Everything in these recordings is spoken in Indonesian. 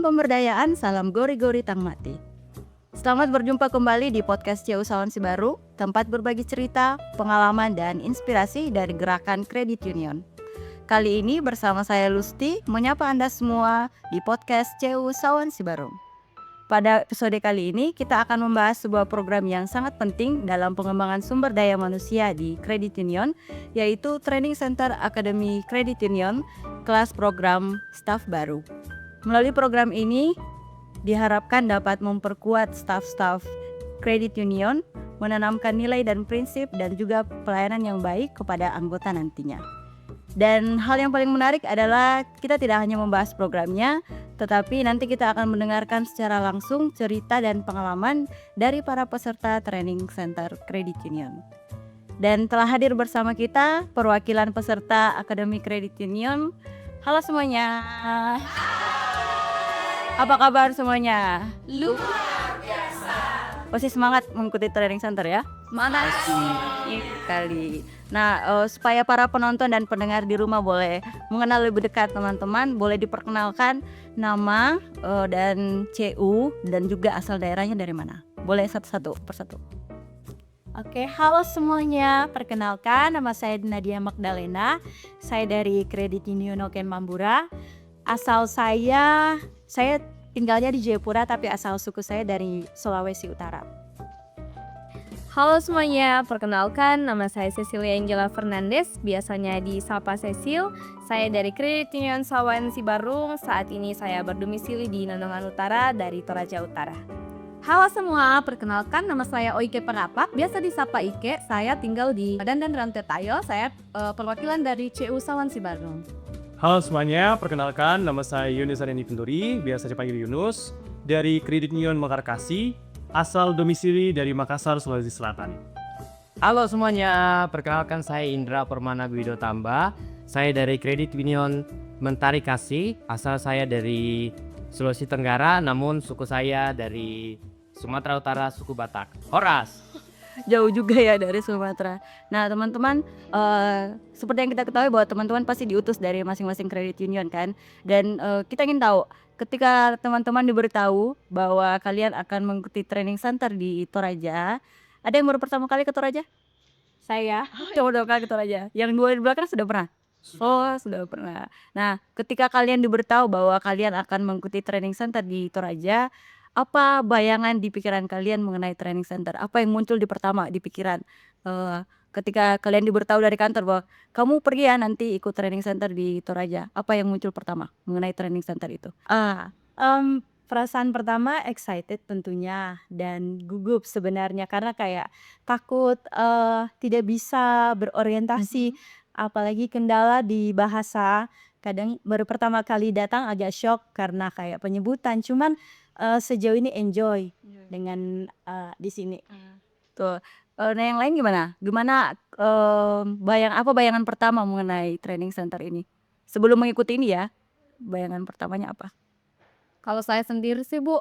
pemberdayaan, salam gori-gori tang mati. Selamat berjumpa kembali di podcast CU Sawan Sibaru, tempat berbagi cerita, pengalaman, dan inspirasi dari gerakan Credit Union. Kali ini bersama saya Lusti, menyapa Anda semua di podcast CU Sawan Sibaru. Pada episode kali ini kita akan membahas sebuah program yang sangat penting dalam pengembangan sumber daya manusia di Credit Union, yaitu Training Center Academy Credit Union, kelas program staf baru. Melalui program ini diharapkan dapat memperkuat staf-staf Credit Union, menanamkan nilai dan prinsip dan juga pelayanan yang baik kepada anggota nantinya. Dan hal yang paling menarik adalah kita tidak hanya membahas programnya, tetapi nanti kita akan mendengarkan secara langsung cerita dan pengalaman dari para peserta Training Center Credit Union. Dan telah hadir bersama kita perwakilan peserta Akademi Credit Union. Halo semuanya. Apa kabar semuanya? Luar biasa. Pasti semangat mengikuti Training Center ya? Mana Kali. Nah, supaya para penonton dan pendengar di rumah boleh mengenal lebih dekat teman-teman, boleh diperkenalkan nama dan CU dan juga asal daerahnya dari mana. Boleh satu-satu persatu. Oke, halo semuanya. Perkenalkan, nama saya Nadia Magdalena. Saya dari Credit Union Oken Mambura. Asal saya tinggalnya di Jayapura, tapi asal suku saya dari Sulawesi Utara. Halo semuanya, perkenalkan nama saya Cecilia Angela Fernandez, biasanya disapa Cecil. Saya dari Credit Union Sawan Sibarung, saat ini saya berdomisili di Nonongan Utara dari Toraja Utara. Halo semua, perkenalkan nama saya Oike Parapak, biasa disapa Ike. Saya tinggal di Medan dan Rantetayo, saya perwakilan dari CU Sawan Sibarung. Halo semuanya, perkenalkan nama saya Yunus Areni Penduri, biasa dipanggil Yunus, dari Credit Union Mekarkasi, asal domisili dari Makassar, Sulawesi Selatan. Halo semuanya, perkenalkan saya Indra Permana Guido Tamba. Saya dari Credit Union Mentari Kasih, asal saya dari Sulawesi Tenggara, namun suku saya dari Sumatera Utara, suku Batak. Horas! Jauh juga ya dari Sumatera. Nah teman-teman, seperti yang kita ketahui bahwa teman-teman pasti diutus dari masing-masing Credit Union kan. Dan kita ingin tahu, ketika teman-teman diberitahu bahwa kalian akan mengikuti training center di Toraja, ada yang baru pertama kali ke Toraja? Saya Coba dua kali ke Toraja. Yang dua di belakang sudah pernah? Oh sudah pernah. Nah ketika kalian diberitahu bahwa kalian akan mengikuti training center di Toraja, apa bayangan di pikiran kalian mengenai training center? Apa yang muncul di pertama di pikiran ketika kalian diberitahu dari kantor bahwa kamu pergi ya nanti ikut training center di Toraja? Apa yang muncul pertama mengenai training center itu? perasaan pertama excited tentunya dan gugup sebenarnya karena kayak takut tidak bisa berorientasi, apalagi kendala di bahasa. Kadang baru pertama kali datang agak shock karena kayak penyebutan, cuman sejauh ini enjoy dengan di sini. Tuh. Nah yang lain gimana? Gimana bayangan pertama mengenai training center ini? Sebelum mengikuti ini ya, bayangan pertamanya apa? Kalau saya sendiri sih Bu,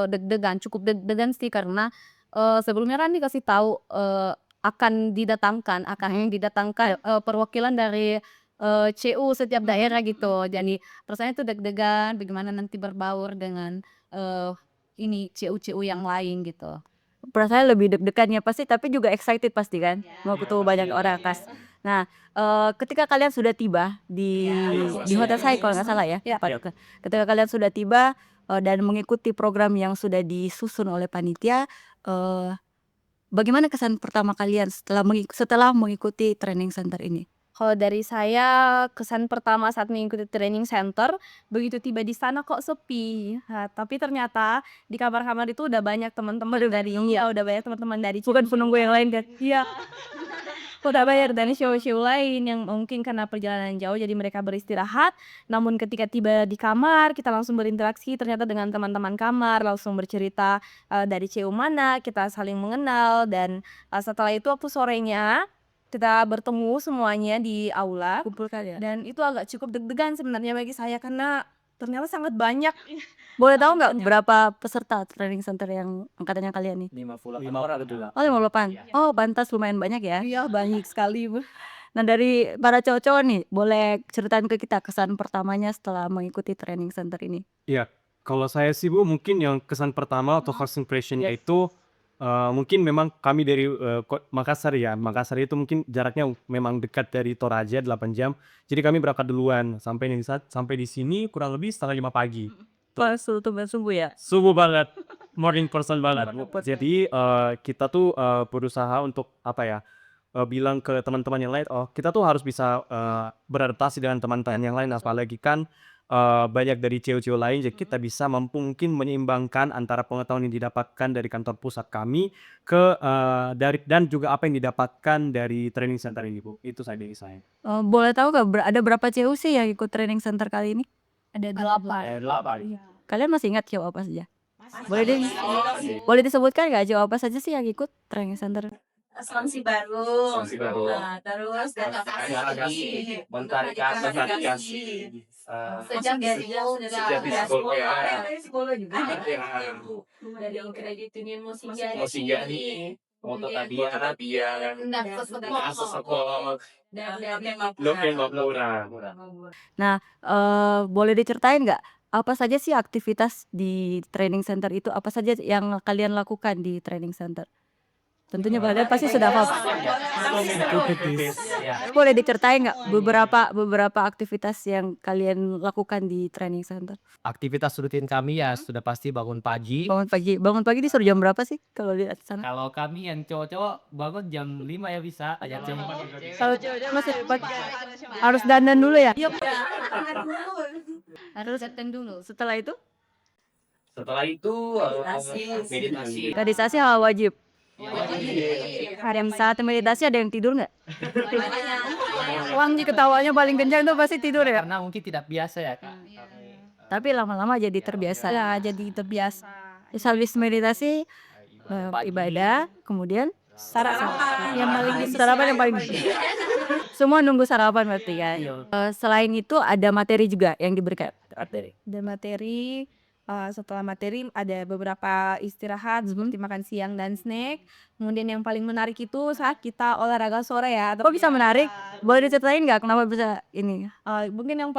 deg-degan, cukup deg-degan sih karena sebelumnya kan dikasih tahu akan didatangkan perwakilan dari CU setiap daerah gitu. Jadi rasanya tuh deg-degan bagaimana nanti berbaur dengan ini CU-CU yang lain gitu. Perasaannya lebih deg-degan ya pasti, tapi juga excited pasti kan, mau ketemu banyak orang kas. Nah, ketika kalian sudah tiba di hotel saya kalau nggak salah ya, Pak Dok. Ketika kalian sudah tiba dan mengikuti program yang sudah disusun oleh panitia, bagaimana kesan pertama kalian setelah mengikuti training center ini? Kalau dari saya, kesan pertama saat mengikuti training center, begitu tiba di sana kok sepi. Nah, tapi ternyata di kamar-kamar itu udah banyak teman-teman dari udah banyak teman-teman dari Bukan penunggu yang lain kan? Iya. Udah banyak dari show-show lain yang mungkin karena perjalanan jauh jadi mereka beristirahat. Namun ketika tiba di kamar, kita langsung berinteraksi ternyata dengan teman-teman kamar, langsung bercerita dari CU mana, kita saling mengenal dan setelah itu waktu sorenya kita bertemu semuanya di aula Kumpul kalian. dan itu agak cukup deg-degan sebenarnya bagi saya karena ternyata sangat banyak. Boleh tahu nggak berapa peserta training center yang angkatannya kalian nih? 50 orang juga. Oh 58. Oh pantas lumayan banyak ya. Iya banyak sekali Bu. Nah dari para cowok-cowok nih, boleh ceritain ke kita kesan pertamanya setelah mengikuti training center ini? Iya, Kalau saya sih Bu, mungkin yang kesan pertama atau first impression-nya itu mungkin memang kami dari Makassar ya. Makassar itu mungkin jaraknya memang dekat dari Toraja 8 jam. Jadi kami berangkat duluan sampai di sini kurang lebih setengah 5 pagi. Pas subuh ya. Subuh banget, morning person banget. Jadi kita tuh berusaha untuk apa ya? Bilang ke teman-teman yang lain, oh kita tuh harus bisa beradaptasi dengan teman-teman yang lain, apalagi kan banyak dari cewek-cewek lain, jadi kita bisa mungkin menyeimbangkan antara pengetahuan yang didapatkan dari kantor pusat kami ke dan juga apa yang didapatkan dari training center ini Bu. Itu saya dari saya. Boleh tahu nggak ada berapa CU sih yang ikut training center kali ini? Ada 8. Kalian masih ingat CU apa saja? Boleh disebutkan nggak CU apa saja sih yang ikut training center? Asuransi baru, terus data kasih, Sejak psikolog juga dari kredit union Mosinggani, dan Nah, boleh diceritain nggak apa saja sih aktivitas di training center itu? Apa saja yang kalian lakukan di training center? Tentunya kalian pasti sudah paham. Boleh diceritain nggak beberapa aktivitas yang kalian lakukan di training center? Aktivitas rutin kami ya sudah pasti bangun pagi. Bangun pagi disuruh jam berapa sih kalau lihat sana? Kalau kami yang cowok-cowok bangun jam 5 ya bisa. Kalau cewek masih pagi harus dandan dulu ya? harus attend dulu. Setelah itu meditasi. meditasi hal wajib. Hari yang saat meditasi ada yang tidur nggak? Wangi ketawanya paling kencang tuh pasti tidur ya. Karena mungkin tidak biasa ya Kak. Tapi lama-lama jadi terbiasa. Ya, jadi terbiasa. Terus habis meditasi ibadah, kemudian sarapan yang paling semua nunggu sarapan berarti kan. Selain itu ada materi juga yang diberikan. Dan materi setelah materi ada beberapa istirahat seperti makan siang dan snack. Kemudian yang paling menarik itu saat kita olahraga sore ya. Kok bisa menarik? Boleh diceritain nggak kenapa bisa ini? Mungkin yang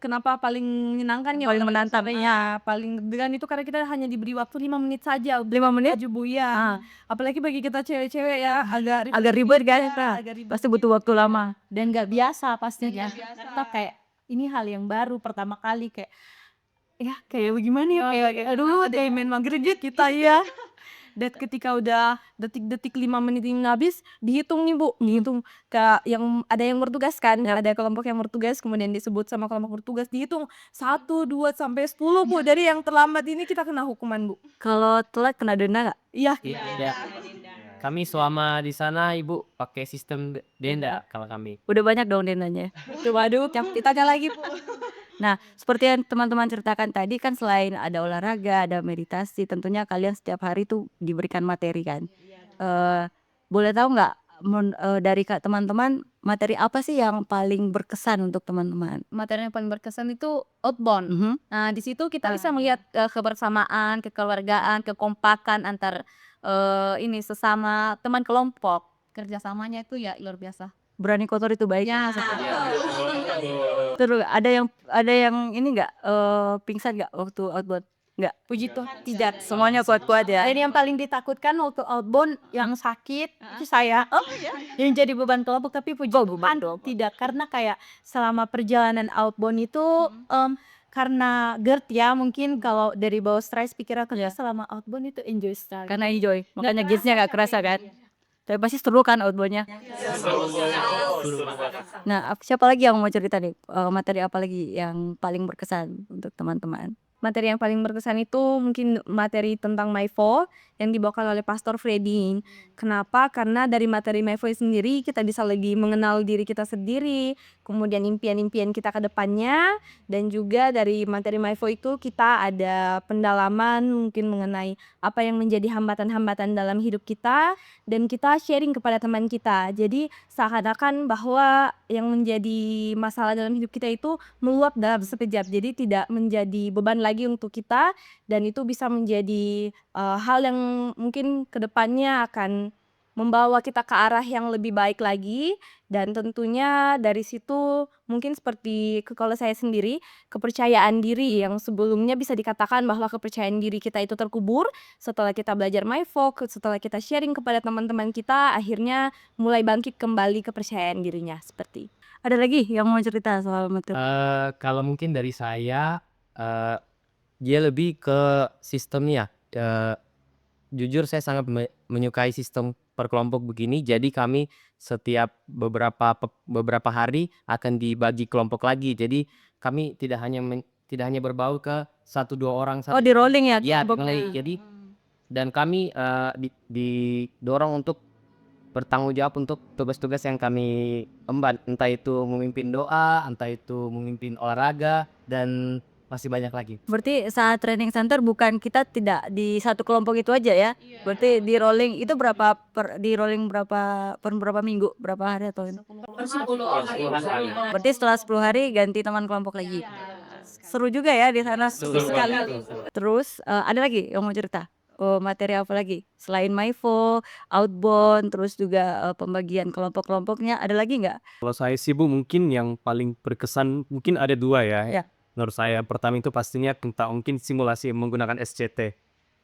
kenapa paling menyenangkan ya, Paling menantang. ya paling dengan itu karena kita hanya diberi waktu 5 menit saja. 5 menit? Maju Bu ya. Apalagi bagi kita cewek-cewek ya Agak ribet kan? agak ribet. Pasti butuh waktu lama. Dan nggak biasa pastinya. Tetap kayak ini hal yang baru pertama kali kayak ya kayak bagaimana ya kayak aduh kayak main maghrib kita ya. Dan ketika udah detik-detik 5 menit ini habis dihitung nih Bu, dihitung yang ada yang bertugas kan, ada kelompok yang bertugas kemudian disebut sama kelompok bertugas dihitung 1, 2 sampai 10 Bu. Dari yang terlambat ini kita kena hukuman Bu. Kalau telat kena denda nggak? Iya. Iya. Kami selama di sana Ibu pakai sistem denda kalau kami. Udah banyak dong dendanya. Waduh, ditanya lagi Bu. Nah, seperti yang teman-teman ceritakan tadi kan selain ada olahraga, ada meditasi, tentunya kalian setiap hari tuh diberikan materi kan. Boleh tahu nggak dari teman-teman materi apa sih yang paling berkesan untuk teman-teman? Materi yang paling berkesan itu outbound. Nah, di situ kita bisa melihat kebersamaan, kekeluargaan, kekompakan antar ini sesama teman kelompok. Kerjasamanya itu ya luar biasa. Berani kotor itu baiknya. Terus ada yang ini nggak pingsan nggak waktu outbound? Nggak. Puji Tuhan tidak. Semuanya kuat-kuat ya. Dan yang paling ditakutkan waktu outbound yang sakit itu saya. Yang jadi beban kelompok tapi puji Tuhan tidak karena kayak selama perjalanan outbound itu karena GERD ya mungkin kalau dari bawah stres pikiran kerja selama outbound itu enjoy sekali. Karena enjoy, makanya gitsnya nggak kerasa kan. Tapi pasti seru kan outboundnya. Nah, siapa lagi yang mau cerita nih materi apa lagi yang paling berkesan untuk teman-teman? Materi yang paling berkesan itu mungkin materi tentang MyFo yang dibawakan oleh Pastor Freddy. Kenapa? Karena dari materi MyFo sendiri kita bisa lagi mengenal diri kita sendiri, kemudian impian-impian kita ke depannya, dan juga dari materi MyFo itu kita ada pendalaman mungkin mengenai apa yang menjadi hambatan-hambatan dalam hidup kita dan kita sharing kepada teman kita. Jadi seakan-akan bahwa yang menjadi masalah dalam hidup kita itu meluap dalam sekejap. Jadi tidak menjadi beban lagi untuk kita dan itu bisa menjadi hal yang mungkin kedepannya akan membawa kita ke arah yang lebih baik lagi. Dan tentunya dari situ mungkin seperti kalau saya sendiri, kepercayaan diri yang sebelumnya bisa dikatakan bahwa kepercayaan diri kita itu terkubur, setelah kita belajar MyFoc, setelah kita sharing kepada teman-teman kita, akhirnya mulai bangkit kembali kepercayaan dirinya, seperti. Ada lagi yang mau cerita soal materi? Kalau mungkin dari saya, dia lebih ke sistemnya. Jujur saya sangat menyukai sistem perkelompok begini. Jadi kami setiap beberapa hari akan dibagi kelompok lagi. Jadi kami tidak hanya berbaur ke 1-2 orang Oh, di rolling ya Iya, kelompoknya? jadi dan kami didorong untuk bertanggung jawab untuk tugas-tugas yang kami emban, entah itu memimpin doa, entah itu memimpin olahraga, dan masih banyak lagi. Berarti saat training center bukan kita tidak di satu kelompok itu aja ya? Berarti di rolling itu di rolling per berapa minggu, berapa hari atau ini? 10 hari. Berarti setelah 10 hari ganti teman kelompok lagi. Seru juga ya di sana sekali. Terus ada lagi yang mau cerita? Materi apa lagi? Selain MyFo, outbound, terus juga pembagian kelompok-kelompoknya, ada lagi nggak? Kalau saya sih Bu, mungkin yang paling berkesan mungkin ada 2 ya. Ya. Menurut saya pertama itu pastinya tentang mungkin simulasi menggunakan SCT.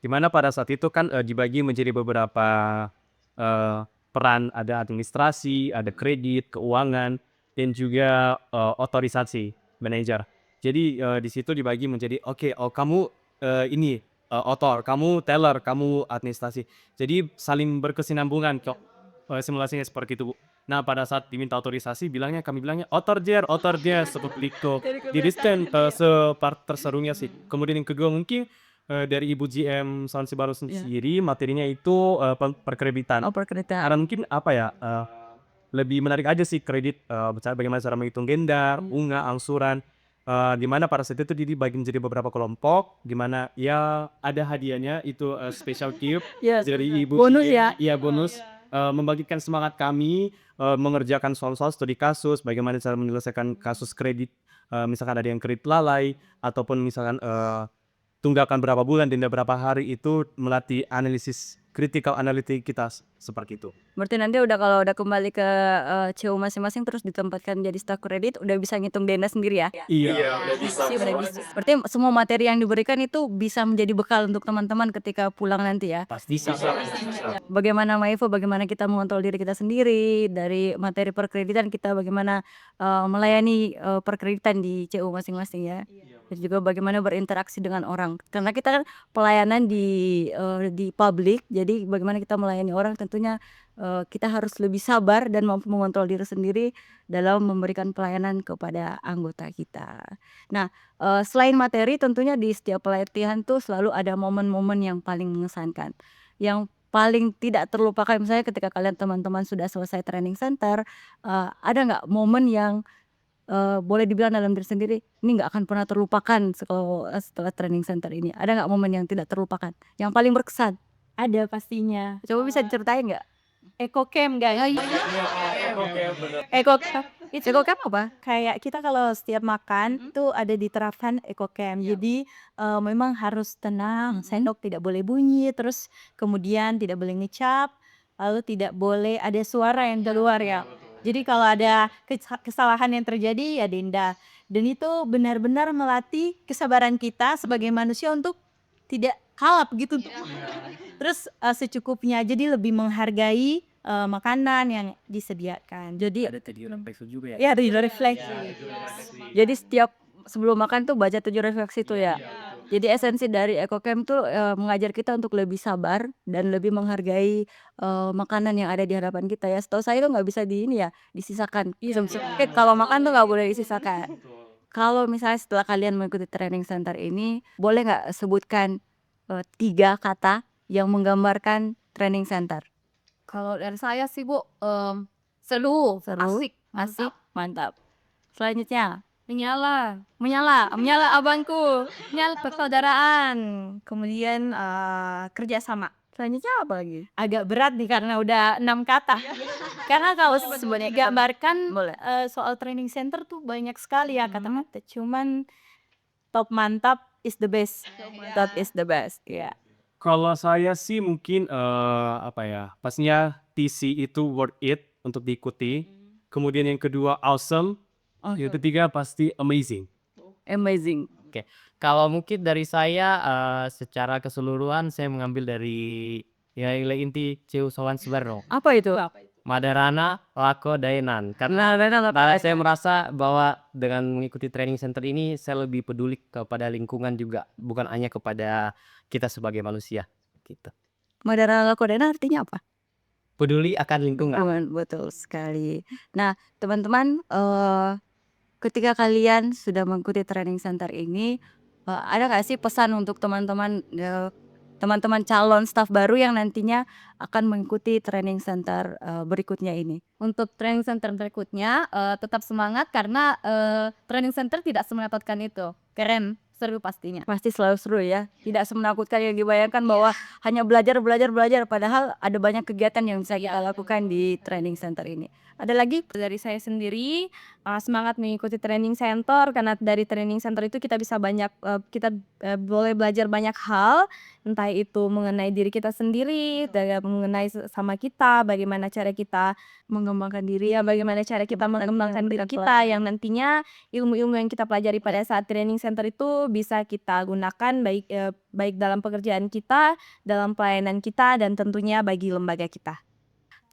Di mana pada saat itu kan dibagi menjadi beberapa peran, ada administrasi, ada kredit, keuangan, dan juga otorisasi manajer. Jadi di situ dibagi menjadi kamu ini otor, kamu teller, kamu administrasi. Jadi saling berkesinambungan kok simulasinya seperti itu Bu. Nah pada saat diminta otorisasi kami bilangnya otor jer seperti itu. Diriskan separt terserunya sih. Kemudian yang kedua mungkin dari Ibu GM Sawan Sibaru sendiri materinya itu perkreditan. Oh, perkreditan. Karena mungkin apa ya lebih menarik aja sih kredit, bagaimana cara menghitung gendar, bunga, angsuran, di mana pada saat itu dibagi menjadi beberapa kelompok, di mana ya ada hadiahnya itu special gift Yes. dari Ibu Bonus GM. ya? Iya bonus, membagikan semangat kami mengerjakan soal-soal studi kasus, bagaimana cara menyelesaikan kasus kredit, misalkan ada yang kredit lalai ataupun misalkan tunggakan berapa bulan, denda berapa hari, itu melatih analisis critical analytic kita seperti itu. Berarti nanti kalau udah kembali ke CU masing-masing terus ditempatkan jadi staf kredit udah bisa ngitung denda sendiri ya? Iya, udah bisa. Udah bisa. Berarti semua materi yang diberikan itu bisa menjadi bekal untuk teman-teman ketika pulang nanti ya? Pasti bisa. Bagaimana MyFo, bagaimana kita mengontrol diri kita sendiri, dari materi perkreditan kita bagaimana melayani perkreditan di CU masing-masing ya? Dan juga bagaimana berinteraksi dengan orang. Karena kita kan pelayanan di publik, jadi bagaimana kita melayani orang tentunya kita harus lebih sabar dan mampu mengontrol diri sendiri dalam memberikan pelayanan kepada anggota kita. Nah, selain materi tentunya di setiap pelatihan tuh selalu ada momen-momen yang paling mengesankan. Yang paling tidak terlupakan misalnya ketika kalian teman-teman sudah selesai training center, ada nggak momen yang boleh dibilang dalam diri sendiri ini nggak akan pernah terlupakan setelah training center ini? Ada nggak momen yang tidak terlupakan, yang paling berkesan? Ada pastinya. Coba bisa diceritain nggak? Ecocamp guys. Ecocamp apa? Kayak kita kalau setiap makan tuh ada diterapkan ecocamp. Jadi memang harus tenang, sendok tidak boleh bunyi, terus kemudian tidak boleh ngecap, lalu tidak boleh ada suara yang keluar ya. Jadi kalau ada kesalahan yang terjadi ya denda. Dan itu benar-benar melatih kesabaran kita sebagai manusia untuk tidak kalap gitu. Terus secukupnya, jadi lebih menghargai makanan yang disediakan. Jadi Ada tadi refleksi juga ya. Ya, ada refleksi. Jadi setiap sebelum makan tuh baca 7 refleksi tuh ya. Jadi esensi dari Ecocamp tuh mengajar kita untuk lebih sabar dan lebih menghargai makanan yang ada di hadapan kita ya. Setahu saya tuh nggak bisa disisakan. Kalau makan tuh nggak boleh disisakan. Kalau misalnya setelah kalian mengikuti training center ini, boleh nggak sebutkan 3 kata yang menggambarkan training center? Kalau dari saya sih Bu, seru, Seru, asik, mantap. Selanjutnya, Menyala abangku, menyala persaudaraan, kemudian kerjasama. selanjutnya apa lagi? Agak berat nih karena udah 6 kata. Karena kalau sebenarnya gambarkan Boleh. soal training center tuh banyak sekali ya kata-kata. Cuman top mantap is the best. That is the best. Ya. Kalau saya sih mungkin apa ya, pastinya TC itu worth it untuk diikuti. Kemudian yang kedua awesome. Yang ketiga pasti amazing. Amazing. Kalau mungkin dari saya secara keseluruhan saya mengambil dari ya nilai inti CU Usahawan Sibarong. Apa itu? Madarana Lako Daenan. Karena saya merasa bahwa dengan mengikuti training center ini saya lebih peduli kepada lingkungan juga, bukan hanya kepada kita sebagai manusia gitu. Madarana Kodena artinya apa? Peduli akan lingkungan. Betul sekali. Nah, teman-teman, ketika kalian sudah mengikuti training center ini, ada nggak sih pesan untuk teman-teman calon staff baru yang nantinya akan mengikuti training center berikutnya ini? Untuk training center berikutnya tetap semangat karena training center tidak semenakutkan itu. Keren, seru pastinya. Pasti selalu seru ya, tidak semenakutkan yang dibayangkan bahwa hanya belajar, padahal ada banyak kegiatan yang bisa kita lakukan di training center ini. Ada lagi? Dari saya sendiri semangat mengikuti training center karena dari training center itu kita bisa kita boleh belajar banyak hal, entah itu mengenai diri kita sendiri, mengenai sama kita, bagaimana cara kita Mengembangkan diri. ya bagaimana cara kita mengembangkan diri kita yang nantinya ilmu-ilmu yang kita pelajari pada saat training center itu bisa kita gunakan baik dalam pekerjaan kita, dalam pelayanan kita, dan tentunya bagi lembaga kita.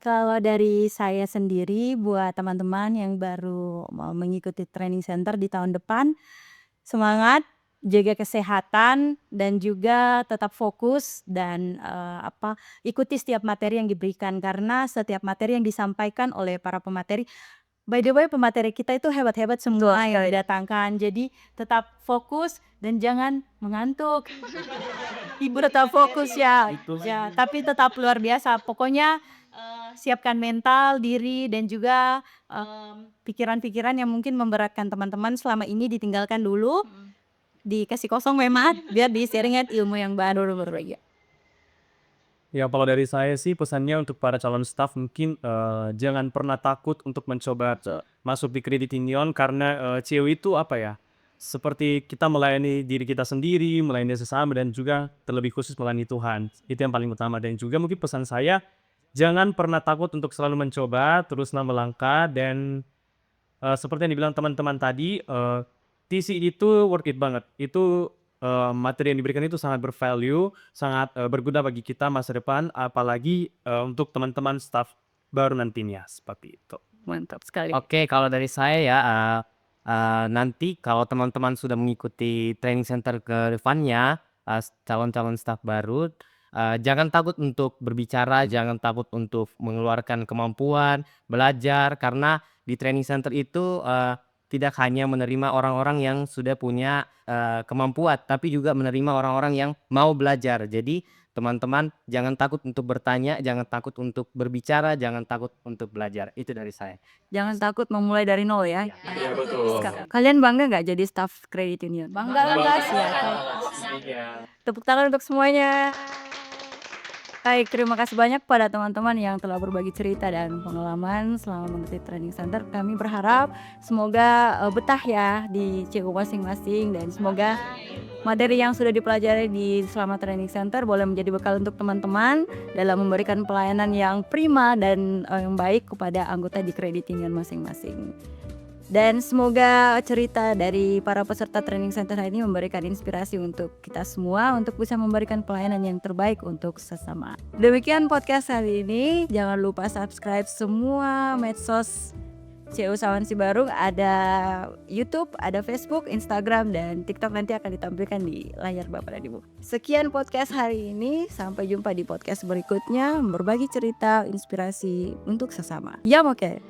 Kalau dari saya sendiri buat teman-teman yang baru mau mengikuti training center di tahun depan, semangat, jaga kesehatan, dan juga tetap fokus dan ikuti setiap materi yang diberikan karena setiap materi yang disampaikan oleh para pemateri, by the way pemateri kita itu hebat-hebat semua yang didatangkan, jadi tetap fokus dan jangan mengantuk. Ibu tetap fokus ya, tapi tetap luar biasa. Pokoknya siapkan mental, diri, dan juga pikiran-pikiran yang mungkin memberatkan teman-teman selama ini ditinggalkan dulu, dikasih kosong memang biar diiringat ilmu yang baru. Ya kalau dari saya sih pesannya untuk para calon staff mungkin jangan pernah takut untuk mencoba masuk di Credit Union karena CU itu apa ya, seperti kita melayani diri kita sendiri, melayani sesama, dan juga terlebih khusus melayani Tuhan. Itu yang paling utama. Dan juga mungkin pesan saya, jangan pernah takut untuk selalu mencoba, teruslah melangkah, dan seperti yang dibilang teman-teman tadi, TC itu worth it banget. Itu materi yang diberikan itu sangat bervalue, sangat berguna bagi kita masa depan, apalagi untuk teman-teman staff baru nantinya, seperti itu. Mantap sekali. Oke, kalau dari saya ya nanti kalau teman-teman sudah mengikuti training center ke depannya, calon-calon staff baru, jangan takut untuk berbicara, jangan takut untuk mengeluarkan kemampuan, belajar, karena di training center itu tidak hanya menerima orang-orang yang sudah punya kemampuan, tapi juga menerima orang-orang yang mau belajar. Jadi teman-teman jangan takut untuk bertanya, jangan takut untuk berbicara, jangan takut untuk belajar. Itu dari saya. Jangan takut memulai dari nol ya. Iya betul. Kalian bangga nggak jadi staff Credit Union? Bangga sih ya. Tepuk tangan untuk semuanya. Baik, terima kasih banyak pada teman-teman yang telah berbagi cerita dan pengalaman selama mengikuti training center. Kami berharap semoga betah ya di CU masing-masing, dan semoga materi yang sudah dipelajari di selama training center boleh menjadi bekal untuk teman-teman dalam memberikan pelayanan yang prima dan yang baik kepada anggota di Credit Union masing-masing. Dan semoga cerita dari para peserta training center hari ini memberikan inspirasi untuk kita semua untuk bisa memberikan pelayanan yang terbaik untuk sesama. Demikian podcast hari ini. Jangan lupa subscribe semua medsos CU Usahawan Sibarung. Ada YouTube, ada Facebook, Instagram, dan TikTok nanti akan ditampilkan di layar Bapak dan Ibu. Sekian podcast hari ini. Sampai jumpa di podcast berikutnya. Berbagi cerita, inspirasi untuk sesama. Ya, oke.